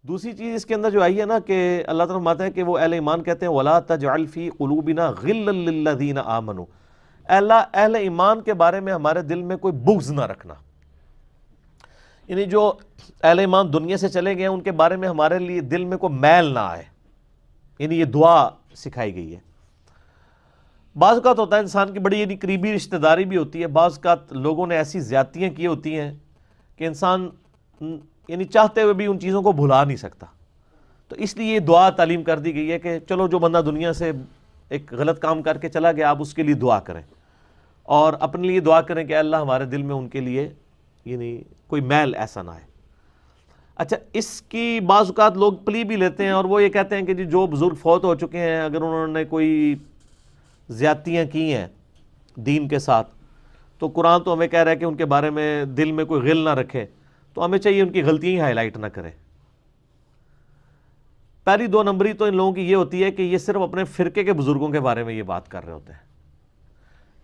دوسری چیز اس کے اندر جو آئی ہے نا کہ اللہ تعالیٰ فرماتا ہے کہ وہ اہل ایمان کہتے ہیں وَلَا تَجْعَلْ فِي قُلُوبِنَا غِلًّا لِّلَّذِينَ آمَنُوا، اے اللہ اہل ایمان کے بارے میں ہمارے دل میں کوئی بغض نہ رکھنا، یعنی جو اہل ایمان دنیا سے چلے گئے ہیں ان کے بارے میں ہمارے لیے دل میں کوئی میل نہ آئے، یعنی یہ دعا سکھائی گئی ہے۔ بعض اوقات ہوتا ہے انسان کی بڑی یعنی قریبی رشتہ داری بھی ہوتی ہے، بعض اوقات لوگوں نے ایسی زیادتیاں کی ہوتی ہیں کہ انسان یعنی چاہتے ہوئے بھی ان چیزوں کو بھلا نہیں سکتا، تو اس لیے یہ دعا تعلیم کر دی گئی ہے کہ چلو جو بندہ دنیا سے ایک غلط کام کر کے چلا گیا آپ اس کے لیے دعا کریں اور اپنے لیے دعا کریں کہ اللہ ہمارے دل میں ان کے لیے یعنی کوئی میل ایسا نہ آئے۔ اچھا، اس کی بعض اوقات لوگ پلی بھی لیتے ہیں اور وہ یہ کہتے ہیں کہ جی جو بزرگ فوت ہو چکے ہیں اگر انہوں نے کوئی زیادتیاں کی ہیں دین کے ساتھ تو قرآن تو ہمیں کہہ رہا ہے کہ ان کے بارے میں دل میں کوئی غل نہ رکھے، تو ہمیں چاہیے ان کی غلطیاں ہی ہائی لائٹ نہ کرے۔ پہلی 2 نمبری تو ان لوگوں کی یہ ہوتی ہے کہ یہ صرف اپنے فرقے کے بزرگوں کے بارے میں یہ بات کر رہے ہوتے ہیں۔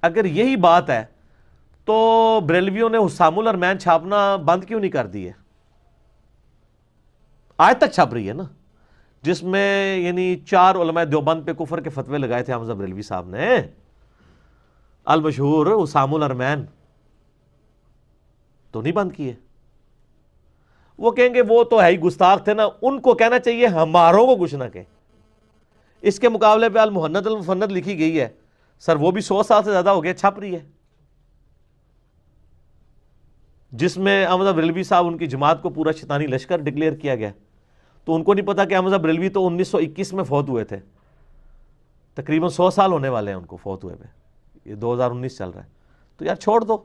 اگر یہی بات ہے تو بریلویوں نے حسام الارمین چھاپنا بند کیوں نہیں کر دی ہے؟ آج تک چھپ رہی ہے نا، جس میں یعنی 4 علماء دیوبند پہ کفر کے فتوے لگائے تھے حمزہ بریلوی صاحب نے، المشہور حسام الارمین، تو نہیں بند کیے۔ وہ کہیں گے وہ تو ہے ہی گستاخ تھے نا، ان کو کہنا چاہیے ہماروں کو کچھ نہ کہیں۔ اس کے مقابلے پہ المہند المفند لکھی گئی ہے، سر وہ بھی 100 سال سے زیادہ ہو گیا چھپ رہی ہے، جس میں احمد بریلوی صاحب ان کی جماعت کو پورا شیطانی لشکر ڈکلیئر کیا گیا۔ تو ان کو نہیں پتا کہ احمد بریلوی تو 1921 میں فوت ہوئے تھے، تقریباً 100 سال ہونے والے ہیں ان کو فوت ہوئے پہ، یہ 2019 چل رہا ہے، تو یار چھوڑ دو۔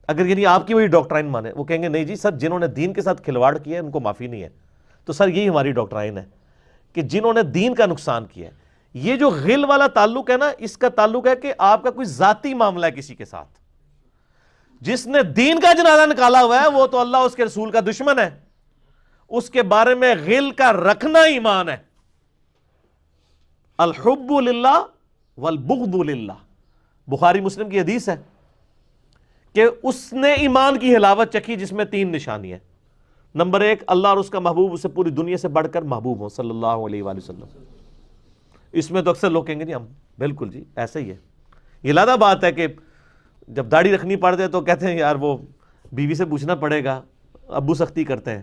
اگر یعنی آپ کی وہی ڈاکٹرائن مانے، وہ کہیں گے نہیں جی سر جنہوں نے دین کے ساتھ کھلواڑ کیا ہے ان کو معافی نہیں ہے، تو سر یہی ہماری ڈاکٹرائن ہے کہ جنہوں نے دین کا نقصان کیا ہے۔ یہ جو غل والا تعلق ہے نا، اس کا تعلق ہے کہ آپ کا کوئی ذاتی معاملہ ہے کسی کے ساتھ، جس نے دین کا جنازہ نکالا ہوا ہے وہ تو اللہ اس کے رسول کا دشمن ہے، اس کے بارے میں غل کا رکھنا ایمان ہے۔ الحب للہ والبغض للہ، بخاری مسلم کی حدیث ہے کہ اس نے ایمان کی حلاوت چکھی جس میں 3 نشانی ہیں۔ نمبر 1، اللہ اور اس کا محبوب اسے پوری دنیا سے بڑھ کر محبوب ہوں صلی اللہ علیہ وآلہ وسلم۔ اس میں تو اکثر لوگ کہیں گے نہیں ہم بالکل جی ایسا ہی ہے، یہ علیحدہ بات ہے کہ جب داڑھی رکھنی پڑ جائے تو کہتے ہیں یار وہ بیوی سے پوچھنا پڑے گا، ابو سختی کرتے ہیں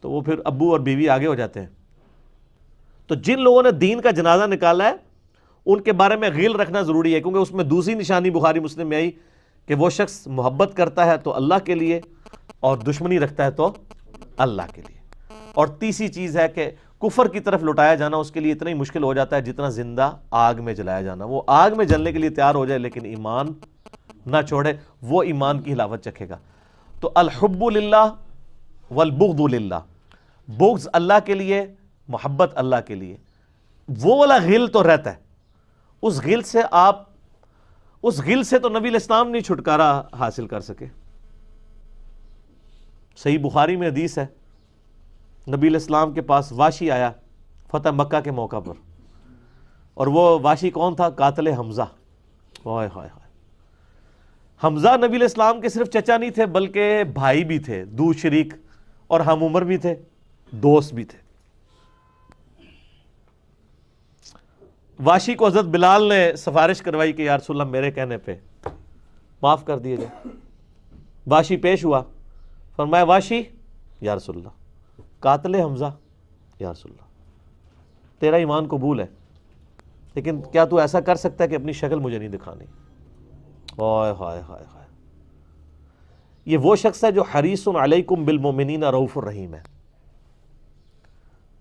تو وہ پھر ابو اور بیوی آگے ہو جاتے ہیں۔ تو جن لوگوں نے دین کا جنازہ نکالا ہے ان کے بارے میں غل رکھنا ضروری ہے، کیونکہ اس میں دوسری نشانی بخاری مسلم میں آئی کہ وہ شخص محبت کرتا ہے تو اللہ کے لیے اور دشمنی رکھتا ہے تو اللہ کے لیے۔ اور تیسری چیز ہے کہ کفر کی طرف لٹایا جانا اس کے لیے اتنا ہی مشکل ہو جاتا ہے جتنا زندہ آگ میں جلایا جانا۔ وہ آگ میں جلنے کے لیے تیار ہو جائے لیکن ایمان نہ چھوڑے، وہ ایمان کی حلاوت چکھے گا۔ تو الحب للہ والبغض للہ، بغض اللہ کے لیے، محبت اللہ کے لیے، وہ والا غل تو رہتا ہے۔ اس غل سے اس غل سے تو نبی الاسلام نہیں چھٹکارا حاصل کر سکے۔ صحیح بخاری میں حدیث ہے، نبی الاسلام کے پاس واشی آیا فتح مکہ کے موقع پر، اور وہ واشی کون تھا؟ قاتل حمزہ۔ ہائے ہائے ہائے، حمزہ نبی الاسلام کے صرف چچا نہیں تھے بلکہ بھائی بھی تھے، دو شریک، اور ہم عمر بھی تھے، دوست بھی تھے۔ واشی کو حضرت بلال نے سفارش کروائی کہ یا رسول اللہ میرے کہنے پہ معاف کر دیے جائے۔ واشی پیش ہوا، فرمایا واشی یا رسول اللہ قاتل حمزہ، یا رسول اللہ تیرا ایمان قبول ہے لیکن کیا تو ایسا کر سکتا ہے کہ اپنی شکل مجھے نہیں دکھانی؟ ہائے ہائے ہائے ہائے، یہ وہ شخص ہے جو حریص علیکم بالمؤمنین رؤوف الرحیم ہے،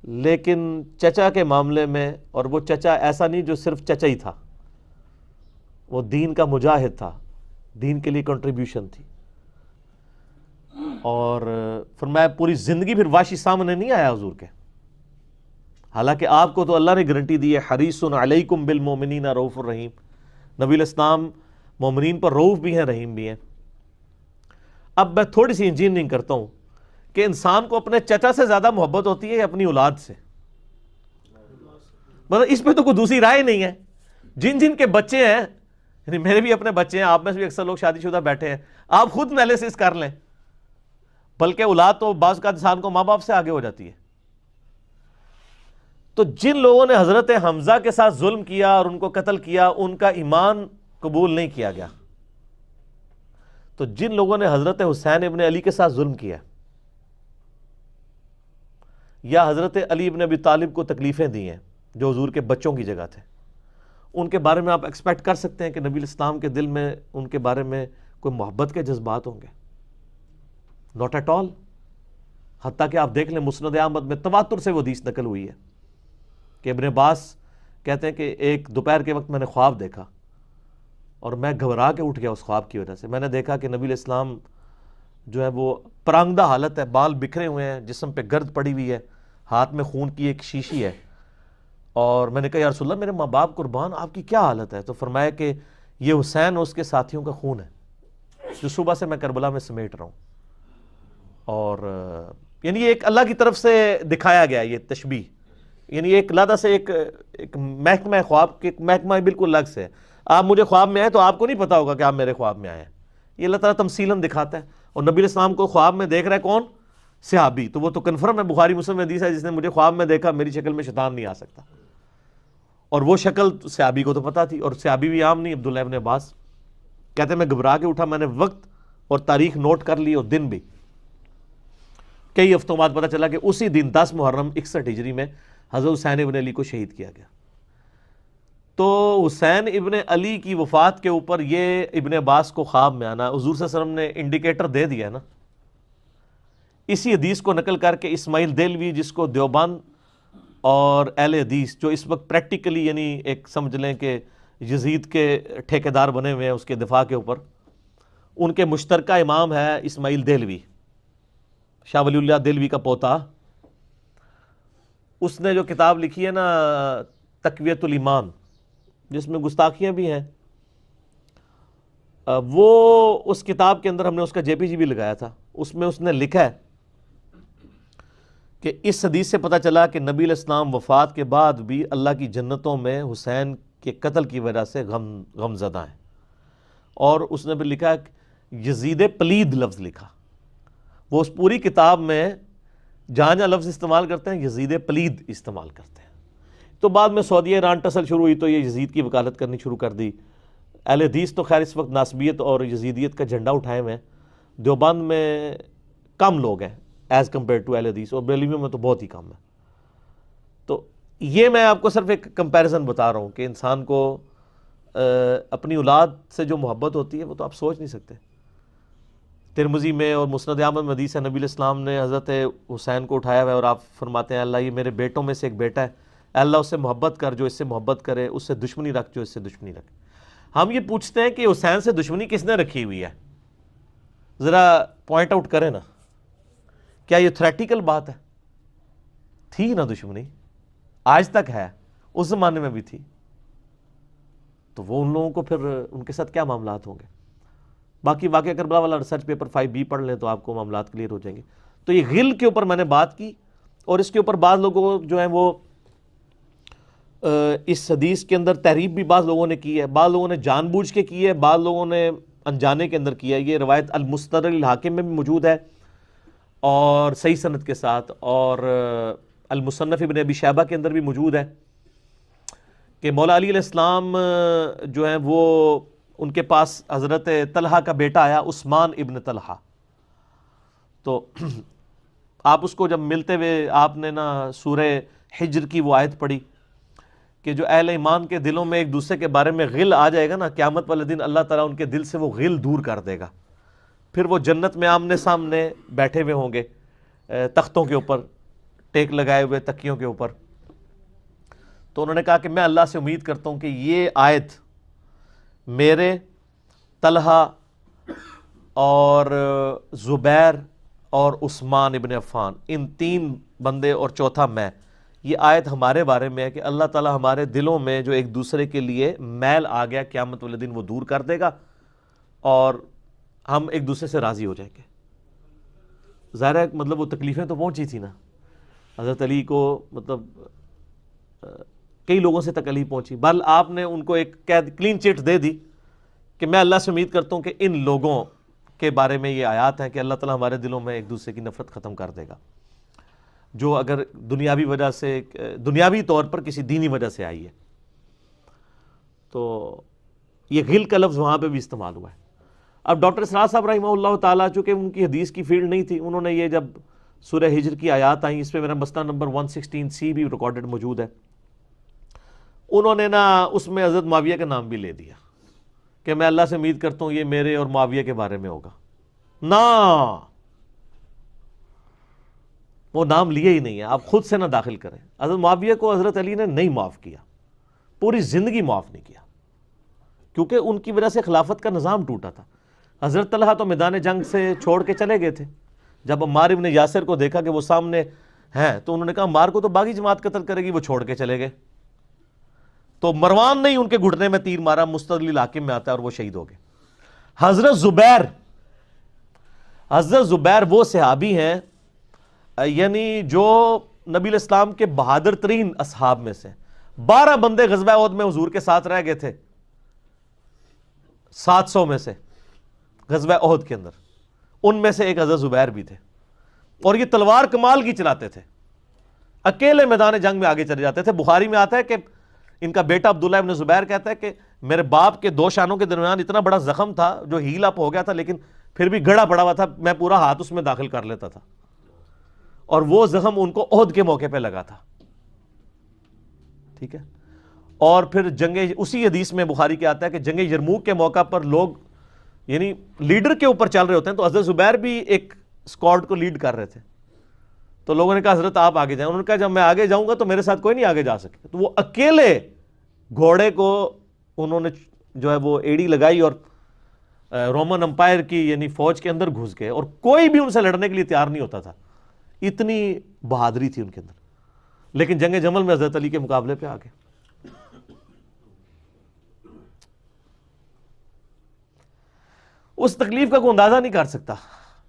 لیکن چچا کے معاملے میں، اور وہ چچا ایسا نہیں جو صرف چچا ہی تھا، وہ دین کا مجاہد تھا، دین کے لیے کنٹریبیوشن تھی۔ اور فرمایا پوری زندگی پھر واشی سامنے نہیں آیا حضور کے، حالانکہ آپ کو تو اللہ نے گارنٹی دی ہے حریص علیکم بالمؤمنین رؤوف الرحیم، نبی الاسلام مومنین پر رؤوف بھی ہیں رحیم بھی ہیں۔ اب میں تھوڑی سی انجینئرنگ کرتا ہوں کہ انسان کو اپنے چچا سے زیادہ محبت ہوتی ہے یا اپنی اولاد سے؟ مطلب اس پہ تو کوئی دوسری رائے نہیں ہے۔ جن جن کے بچے ہیں، یعنی میرے بھی اپنے بچے ہیں، آپ میں سے بھی اکثر لوگ شادی شدہ بیٹھے ہیں، آپ خود انالیسس کر لیں، بلکہ اولاد تو بعض کا انسان کو ماں باپ سے آگے ہو جاتی ہے. تو جن لوگوں نے حضرت حمزہ کے ساتھ ظلم کیا اور ان کو قتل کیا، ان کا ایمان قبول نہیں کیا گیا. تو جن لوگوں نے حضرت حسین ابن علی کے ساتھ ظلم کیا یا حضرت علی ابن ابی طالب کو تکلیفیں دی ہیں جو حضور کے بچوں کی جگہ تھے، ان کے بارے میں آپ ایکسپیکٹ کر سکتے ہیں کہ نبی الاسلام کے دل میں ان کے بارے میں کوئی محبت کے جذبات ہوں گے؟ Not at all. حتیٰ کہ آپ دیکھ لیں مسند احمد میں تواتر سے وہ حدیث نقل ہوئی ہے کہ ابن عباس کہتے ہیں کہ ایک دوپہر کے وقت میں نے خواب دیکھا اور میں گھبرا کے اٹھ گیا اس خواب کی وجہ سے. میں نے دیکھا کہ نبی الاسلام جو ہے وہ پرانگدہ حالت ہے، بال بکھرے ہوئے ہیں، جسم پہ گرد پڑی ہوئی ہے، ہاتھ میں خون کی ایک شیشی ہے. اور میں نے کہا یا رسول اللہ میرے ماں باپ قربان، آپ کی کیا حالت ہے؟ تو فرمایا کہ یہ حسین اور اس کے ساتھیوں کا خون ہے جو صبح سے میں کربلا میں سمیٹ رہا ہوں. اور یعنی یہ ایک اللہ کی طرف سے دکھایا گیا یہ تشبیہ، یعنی ایک علیحدہ سے ایک محکمہ خواب کے محکمہ بالکل الگ سے ہے. آپ مجھے خواب میں آئے تو آپ کو نہیں پتا ہوگا کہ آپ میرے خواب میں آئے ہیں، یہ اللہ تعالیٰ تمثیلاً دکھاتا ہے. اور نبی علیہ السلام کو خواب میں دیکھ رہا ہے کون؟ صحابی. تو وہ تو کنفرم ہے، بخاری مسلم میں حدیث ہے جس نے مجھے خواب میں دیکھا میری شکل میں شیطان نہیں آ سکتا. اور وہ شکل صحابی کو تو پتا تھی، اور صحابی بھی عام نہیں، عبداللہ ابن عباس کہتے ہیں میں گھبرا کے اٹھا، میں نے وقت اور تاریخ نوٹ کر لی اور دن بھی. کئی ہفتوں بعد پتا چلا کہ اسی دن 10 محرم 61 ہجری میں حضرت حسین ابن علی کو شہید کیا گیا. تو حسین ابن علی کی وفات کے اوپر یہ ابن عباس کو خواب میں آنا حضور صلی اللہ علیہ وسلم نے انڈیکیٹر دے دیا نا. اسی حدیث کو نقل کر کے اسماعیل دہلوی، جس کو دیوبند اور اہل حدیث جو اس وقت پریکٹیکلی یعنی ایک سمجھ لیں کہ یزید کے ٹھیکیدار بنے ہوئے ہیں اس کے دفاع کے اوپر، ان کے مشترکہ امام ہے اسماعیل دہلوی، شاہ ولی اللہ دہلوی کا پوتا. اس نے جو کتاب لکھی ہے نا تقویت الایمان، جس میں گستاخیاں بھی ہیں، وہ اس کتاب کے اندر ہم نے اس کا جے پی جی بھی لگایا تھا. اس میں اس نے لکھا ہے کہ اس حدیث سے پتہ چلا کہ نبی علیہ السلام وفات کے بعد بھی اللہ کی جنتوں میں حسین کے قتل کی وجہ سے غم زدہ ہیں. اور اس نے بھی لکھا یزید پلید لفظ لکھا. وہ اس پوری کتاب میں جہاں جہاں لفظ استعمال کرتے ہیں یزید پلید استعمال کرتے ہیں. تو بعد میں سعودیہ ایران ٹسل شروع ہوئی تو یہ یزید کی وکالت کرنی شروع کر دی. اہل حدیث تو خیر اس وقت ناسبیت اور یزیدیت کا جھنڈا اٹھائے ہوئے ہیں. دیوبند میں کم لوگ ہیں ایز کمپیئر ٹو اہل حدیث، اور بریلویوں میں تو بہت ہی کم ہے. تو یہ میں آپ کو صرف ایک کمپیریزن بتا رہا ہوں کہ انسان کو اپنی اولاد سے جو محبت ہوتی ہے وہ تو آپ سوچ نہیں سکتے. ترمذی میں اور مسند احمد میں حدیث ہے نبی علیہ السلام نے حضرت حسین کو اٹھایا ہوا ہے اور آپ فرماتے ہیں اللہ یہ میرے بیٹوں میں سے ایک بیٹا ہے، اللہ اس سے محبت کر جو اس سے محبت کرے، اس سے دشمنی رکھ جو اس سے دشمنی رکھے. ہم یہ پوچھتے ہیں کہ حسین سے دشمنی کس نے رکھی ہوئی ہے؟ ذرا پوائنٹ آؤٹ کریں نا. کیا یہ تھریٹیکل بات ہے؟ تھی نا دشمنی، آج تک ہے، اس زمانے میں بھی تھی. تو وہ ان لوگوں کو پھر ان کے ساتھ کیا معاملات ہوں گے؟ باقی واقعہ کربلا والا ریسرچ پیپر 5B پڑھ لیں تو آپ کو معاملات کلیئر ہو جائیں گے. تو یہ غل کے اوپر میں نے بات کی، اور اس کے اوپر بعض لوگوں جو ہیں وہ اس حدیث کے اندر تحریف بھی بعض لوگوں نے کی ہے، بعض لوگوں نے جان بوجھ کے کی ہے، بعض لوگوں نے انجانے کے اندر کیا ہے. یہ روایت المستدرک الحاکم میں بھی موجود ہے اور صحیح سند کے ساتھ، اور المصنف ابن ابی شیبہ کے اندر بھی موجود ہے کہ مولا علی علیہ السلام جو ہیں وہ ان کے پاس حضرت طلحہ کا بیٹا آیا، عثمان ابن طلحہ. تو آپ اس کو جب ملتے ہوئے آپ نے نا سورہ حجر کی وہ آیت پڑھی کہ جو اہل ایمان کے دلوں میں ایک دوسرے کے بارے میں غل آ جائے گا نا، قیامت والے دن اللہ تعالیٰ ان کے دل سے وہ غل دور کر دے گا. پھر وہ جنت میں آمنے سامنے بیٹھے ہوئے ہوں گے تختوں کے اوپر، ٹیک لگائے ہوئے تکیوں کے اوپر. تو انہوں نے کہا کہ میں اللہ سے امید کرتا ہوں کہ یہ آیت میرے، طلحہ اور زبیر اور عثمان ابن عفان، ان 3 بندے اور چوتھا میں، یہ آیت ہمارے بارے میں ہے کہ اللہ تعالیٰ ہمارے دلوں میں جو ایک دوسرے کے لیے میل آ گیا قیامت والے دن وہ دور کر دے گا اور ہم ایک دوسرے سے راضی ہو جائیں گے. ظاہر ہے مطلب وہ تکلیفیں تو پہنچی تھی نا حضرت علی کو، مطلب کئی لوگوں سے تکلیف پہنچی، بل آپ نے ان کو ایک کلین چٹ دے دی کہ میں اللہ سے امید کرتا ہوں کہ ان لوگوں کے بارے میں یہ آیات ہیں کہ اللہ تعالیٰ ہمارے دلوں میں ایک دوسرے کی نفرت ختم کر دے گا، جو اگر دنیاوی وجہ سے، دنیاوی طور پر کسی دینی وجہ سے آئی ہے۔ تو یہ غل کا لفظ وہاں پہ بھی استعمال ہوا ہے۔ اب ڈاکٹر اسرار صاحب رحمہ اللہ تعالیٰ، چونکہ ان کی حدیث کی فیلڈ نہیں تھی، انہوں نے یہ جب سورہ ہجر کی آیات آئیں، اس پہ میرا مسئلہ نمبر 116C بھی ریکارڈڈ موجود ہے، انہوں نے نا اس میں حضرت معاویہ کا نام بھی لے دیا کہ میں اللہ سے امید کرتا ہوں یہ میرے اور معاویہ کے بارے میں ہوگا۔ نہ، وہ نام لیے ہی نہیں ہے، آپ خود سے نہ داخل کریں۔ حضرت معاویہ کو حضرت علی نے نہیں معاف کیا، پوری زندگی معاف نہیں کیا، کیونکہ ان کی وجہ سے خلافت کا نظام ٹوٹا تھا۔ حضرت طلحہ تو میدان جنگ سے چھوڑ کے چلے گئے تھے، جب عمار ابن یاسر کو دیکھا کہ وہ سامنے ہیں تو انہوں نے کہا عمار کو تو باغی جماعت قتل کرے گی، وہ چھوڑ کے چلے گئے۔ تو مروان نے ان کے گھٹنے میں تیر مارا، مستدل حاکم میں آتا ہے، اور وہ شہید ہو گئے۔ حضرت زبیر وہ صحابی ہیں یعنی جو نبی علیہ السلام کے بہادر ترین اصحاب میں سے، 12 بندے غزوہ احد میں حضور کے ساتھ رہ گئے تھے 700 میں سے غزوہ احد کے اندر، ان میں سے ایک حضرت زبیر بھی تھے، اور یہ تلوار کمال کی چلاتے تھے، اکیلے میدان جنگ میں آگے چلے جاتے تھے۔ بخاری میں آتا ہے کہ ان کا بیٹا عبداللہ ابن زبیر کہتا ہے کہ میرے باپ کے 2 شانوں کے درمیان اتنا بڑا زخم تھا جو ہیل اپ ہو گیا تھا، لیکن پھر بھی گڑا پڑا ہوا تھا، میں پورا ہاتھ اس میں داخل کر لیتا تھا، اور وہ زخم ان کو احد کے موقع پہ لگا تھا۔ ٹھیک ہے، اور پھر جنگ، اسی حدیث میں بخاری کے آتا ہے کہ جنگ یرموک کے موقع پر لوگ یعنی لیڈر کے اوپر چل رہے ہوتے ہیں، تو حضرت زبیر بھی ایک اسکواڈ کو لیڈ کر رہے تھے، تو لوگوں نے کہا حضرت آپ آگے جائیں، انہوں نے کہا جب میں آگے جاؤں گا تو میرے ساتھ کوئی نہیں آگے جا سکے، تو وہ اکیلے گھوڑے کو انہوں نے جو ہے وہ ایڑی لگائی اور رومن امپائر کی یعنی فوج کے اندر گھس گئے، اور کوئی بھی ان سے لڑنے کے لیے تیار نہیں ہوتا تھا، اتنی بہادری تھی ان کے اندر، لیکن جنگ جمل میں حضرت علی کے مقابلے پہ آ گئے۔ اس تکلیف کا کوئی اندازہ نہیں کر سکتا۔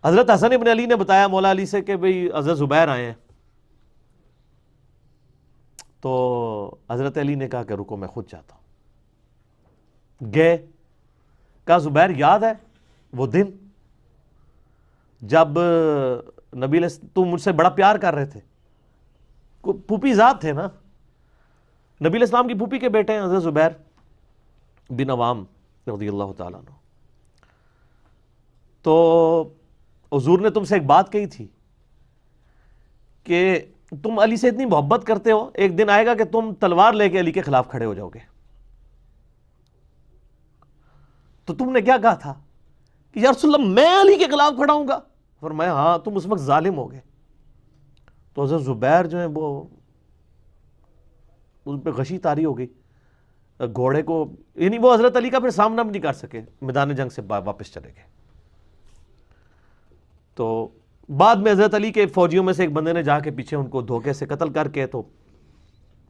حضرت حسن ابن علی نے بتایا مولا علی سے کہ بھئی حضرت زبیر آئے ہیں، تو حضرت علی نے کہا کہ رکو میں خود جاتا ہوں۔ گئے، کہا زبیر یاد ہے وہ دن جب نبی تم مجھ سے بڑا پیار کر رہے تھے، پھوپھی ذات تھے نا، نبی علیہ السلام کی پھوپھی کے بیٹے ہیں حضرت زبیر بن عوام رضی اللہ تعالیٰ عنہ، تو حضور نے تم سے ایک بات کہی تھی کہ تم علی سے اتنی محبت کرتے ہو، ایک دن آئے گا کہ تم تلوار لے کے علی کے خلاف کھڑے ہو جاؤ گے۔ تو تم نے کیا کہا تھا کہ یا رسول اللہ میں علی کے خلاف کھڑا ہوں گا؟ فرمایا ہاں، تم اس وقت ظالم ہو گئے۔ تو حضرت زبیر جو ہے وہ ان پہ غشی طاری ہو گئی، گھوڑے کو یعنی وہ حضرت علی کا پھر سامنا بھی نہیں کر سکے، میدان جنگ سے واپس چلے گئے۔ تو بعد میں حضرت علی کے فوجیوں میں سے ایک بندے نے جا کے پیچھے ان کو دھوکے سے قتل کر کے تو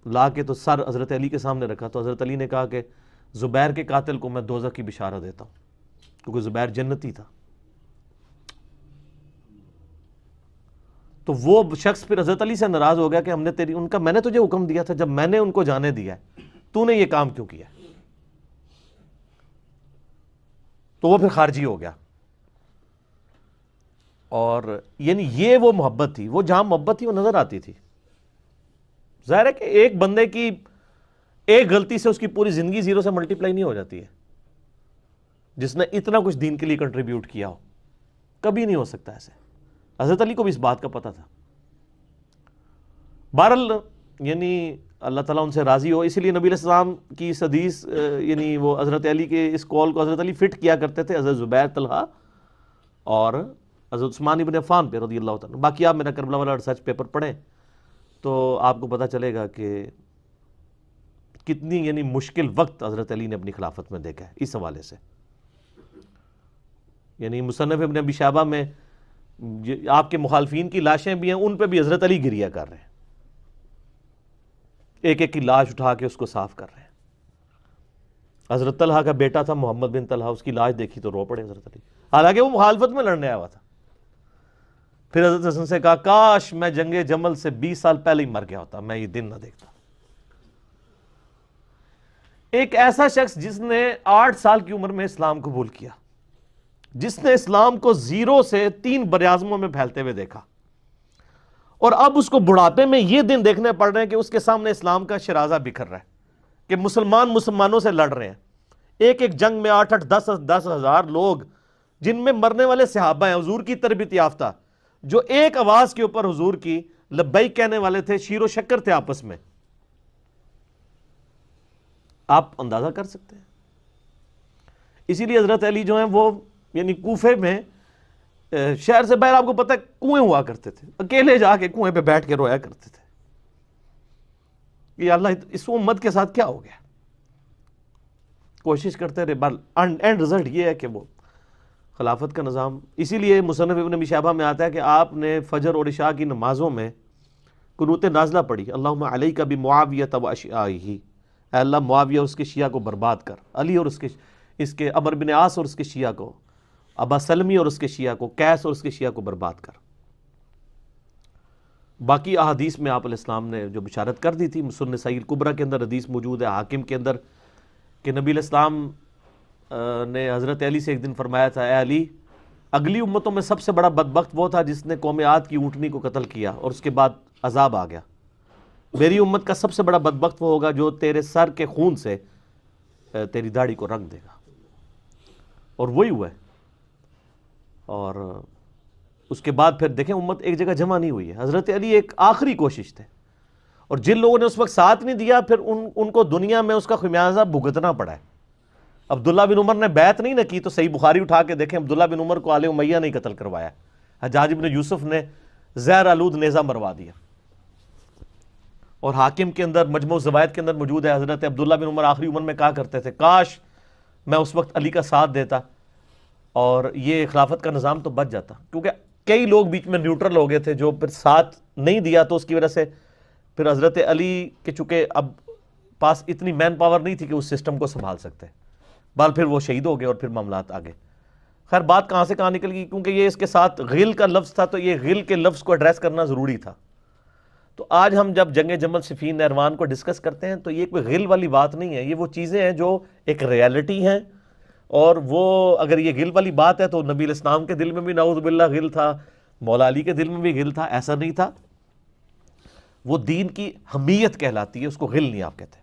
لا کے تو سر حضرت علی کے سامنے رکھا، تو حضرت علی نے کہا کہ زبیر کے قاتل کو میں دوزخ کی بشارت دیتا ہوں، کیونکہ زبیر جنتی تھا۔ تو وہ شخص پھر حضرت علی سے ناراض ہو گیا کہ ہم نے ان کا میں نے تجھے حکم دیا تھا، جب میں نے ان کو جانے دیا ہے تو نے یہ کام کیوں کیا؟ تو وہ پھر خارجی ہو گیا۔ اور یعنی یہ وہ محبت تھی، وہ جہاں محبت تھی وہ نظر آتی تھی۔ ظاہر ہے کہ ایک بندے کی ایک غلطی سے اس کی پوری زندگی زیرو سے ملٹیپلائی نہیں ہو جاتی ہے، جس نے اتنا کچھ دین کے لیے کنٹریبیوٹ کیا ہو، کبھی نہیں ہو سکتا ایسے۔ حضرت علی کو بھی اس بات کا پتہ تھا۔ بہرحال یعنی اللہ تعالیٰ ان سے راضی ہو، اسی لیے نبی علیہ السلام کی اس حدیث یعنی وہ حضرت علی کے اس قول کو حضرت علی فٹ کیا کرتے تھے حضرت زبیر، طلحہ اور حضرت عثمان ابن عفان پہ رضی اللہ تعالیٰ۔ باقی آپ میرا کربلا والا ریسرچ پیپر پڑھیں تو آپ کو پتہ چلے گا کہ کتنی یعنی مشکل وقت حضرت علی نے اپنی خلافت میں دیکھا ہے اس حوالے سے۔ یعنی مصنف ابن ابی شیبہ میں آپ کے مخالفین کی لاشیں بھی ہیں، ان پہ بھی حضرت علی گریہ کر رہے ہیں، ایک ایک کی لاش اٹھا کے اس کو صاف کر رہے ہیں۔ حضرت طلحہ کا بیٹا تھا محمد بن طلحہ، اس کی لاش دیکھی تو رو پڑے حضرت علی، حالانکہ وہ مخالفت میں لڑنے آیا ہوا تھا۔ پھر حضرت حسن سے کہا کاش میں جنگ جمل سے 20 سال پہلے ہی مر گیا ہوتا، میں یہ دن نہ دیکھتا۔ ایک ایسا شخص جس نے 8 سال کی عمر میں اسلام قبول کیا، جس نے اسلام کو 0 سے 3 براعظموں میں پھیلتے ہوئے دیکھا، اور اب اس کو بڑھاپے میں یہ دن دیکھنے پڑ رہے ہیں کہ اس کے سامنے اسلام کا شرازہ بکھر رہا ہے، کہ مسلمانوں سے لڑ رہے ہیں، ایک ایک جنگ میں 8-8 10 ہزار لوگ، جن میں مرنے والے صحابہ ہیں حضور کی تربیت یافتہ، جو ایک آواز کے اوپر حضور کی لبیک کہنے والے تھے، شیر و شکر تھے آپس میں۔ آپ اندازہ کر سکتے ہیں۔ اسی لیے حضرت علی جو ہیں وہ یعنی کوفے میں شہر سے باہر، آپ کو پتہ ہے کنویں ہوا کرتے تھے، اکیلے جا کے کنویں پہ بیٹھ کے رویا کرتے تھے کہ اللہ اس امت کے ساتھ کیا ہو گیا۔ کوشش کرتے رہے، اینڈ رزلٹ یہ ہے کہ وہ خلافت کا نظام۔ اسی لیے مصنف ابن ابی شیبہ میں آتا ہے کہ آپ نے فجر اور عشاء کی نمازوں میں قنوت نازلہ پڑھی، اللہم علیک بمعاویہ و اشیاعہ، اے اللہ معاویہ اور اس کے شیعہ کو برباد کر، علی اور اس کے عمر بن عاص اور اس کے شیعہ کو، ابا سلمی اور اس کے شیعہ کو، قیس اور اس کے شیعہ کو برباد کر۔ باقی احادیث میں آپ علیہ السلام نے جو بشارت کر دی تھی، سنن نسائی الکبریٰ کے اندر حدیث موجود ہے، حاکم کے اندر، کہ نبی علیہ السلام نے حضرت علی سے ایک دن فرمایا تھا، اے علی، اگلی امتوں میں سب سے بڑا بدبخت وہ تھا جس نے قوم عاد کی اونٹنی کو قتل کیا اور اس کے بعد عذاب آ گیا، میری امت کا سب سے بڑا بدبخت وہ ہوگا جو تیرے سر کے خون سے تیری داڑھی کو رنگ دے گا، اور وہی ہوا ہے۔ اور اس کے بعد پھر دیکھیں امت ایک جگہ جمع نہیں ہوئی ہے، حضرت علی ایک آخری کوشش تھے، اور جن لوگوں نے اس وقت ساتھ نہیں دیا پھر ان کو دنیا میں اس کا خمیازہ بھگتنا پڑا ہے۔ عبداللہ بن عمر نے بیعت نہیں نہ کی تو صحیح بخاری اٹھا کے دیکھیں، عبداللہ بن عمر کو آل امیہ نہیں قتل کروایا، حجاج بن یوسف نے زہر آلود نیزہ مروا دیا۔ اور حاکم کے اندر مجموع الزوائد کے اندر موجود ہے، حضرت عبداللہ بن عمر آخری عمر میں کہا کرتے تھے، کاش میں اس وقت علی کا ساتھ دیتا اور یہ خلافت کا نظام تو بچ جاتا، کیونکہ کئی لوگ بیچ میں نیوٹرل ہو گئے تھے جو پھر ساتھ نہیں دیا، تو اس کی وجہ سے پھر حضرت علی کے چونکہ اب پاس اتنی مین پاور نہیں تھی کہ اس سسٹم کو سنبھال سکتے، بال پھر وہ شہید ہو گئے اور پھر معاملات آگے۔ خیر بات کہاں سے کہاں نکل گئی، کیونکہ یہ اس کے ساتھ غل کا لفظ تھا، تو یہ غل کے لفظ کو ایڈریس کرنا ضروری تھا۔ تو آج ہم جب جنگ جمل صفین نہروان کو ڈسکس کرتے ہیں تو یہ کوئی غل والی بات نہیں ہے، یہ وہ چیزیں ہیں جو ایک ریالٹی ہیں، اور وہ اگر یہ غل والی بات ہے تو نبی علیہ السلام کے دل میں بھی نعوذ باللہ غل تھا، مولا علی کے دل میں بھی غل تھا، ایسا نہیں تھا۔ وہ دین کی حمیت کہلاتی ہے، اس کو غل نہیں آپ کہتے۔